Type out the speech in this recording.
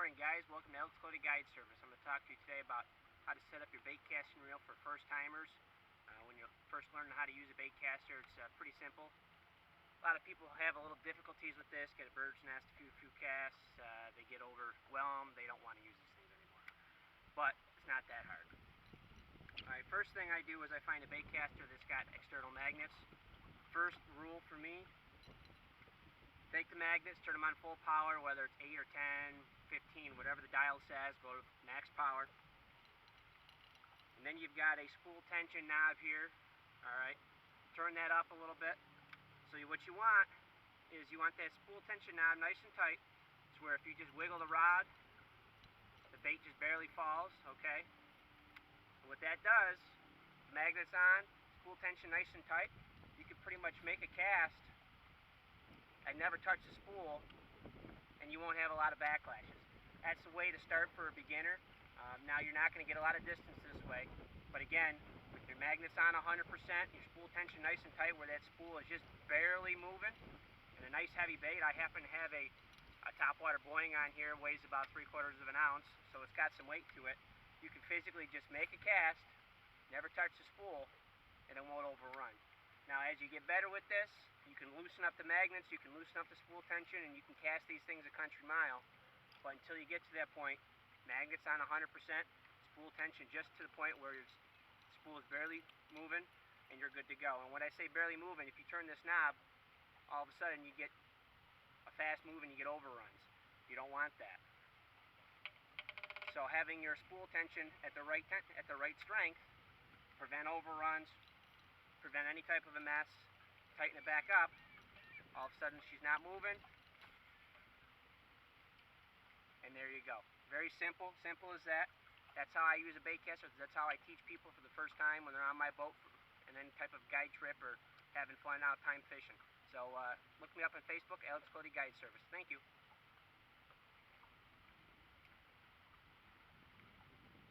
morning, guys. Welcome to Alex Cody Guide Service. I'm going to talk to you today about how to set up your bait casting reel for first timers. When you're first learning how to use a bait caster, it's pretty simple. A lot of people have a little difficulties with this, get a bird's nest, a few casts, they get overwhelmed, they don't want to use these things anymore. But it's not that hard. Alright, first thing I do is I find a bait caster that's got external magnets. First rule for me, take the magnets, turn them on full power, whether it's 8 or 10, 15, whatever the dial says, go to max power. And then you've got a spool tension knob here. Alright, turn that up a little bit. So what you want is you want that spool tension knob nice and tight. It's where if you just wiggle the rod, the bait just barely falls, okay? And what that does, the magnet's on, spool tension nice and tight, you can pretty much make a cast and never touch the spool, and you won't have a lot of backlashes. That's the way to start for a beginner. Now you're not going to get a lot of distance this way, but again, with your magnets on 100%, your spool tension nice and tight where that spool is just barely moving, and a nice heavy bait. I happen to have a topwater boiling on here, weighs about 3/4 of an ounce, so it's got some weight to it. You can physically just make a cast, never touch the spool, and it won't overrun. Now as you get better with this, you can loosen up the magnets, you can loosen up the spool tension, and you can cast these things a country mile. But until you get to that point, magnets on 100%, spool tension just to the point where your spool is barely moving, and you're good to go. And when I say barely moving, if you turn this knob, all of a sudden you get a fast move and you get overruns. You don't want that. So having your spool tension at the right strength, prevent overruns, prevent any type of a mess, tighten it back up, all of a sudden she's not moving, and there you go. Very simple as that. That's how I use a bait caster. That's how I teach people for the first time when they're on my boat in any type of guide trip or having fun out time fishing. So look me up on Facebook, Alex Cody Guide Service. Thank you.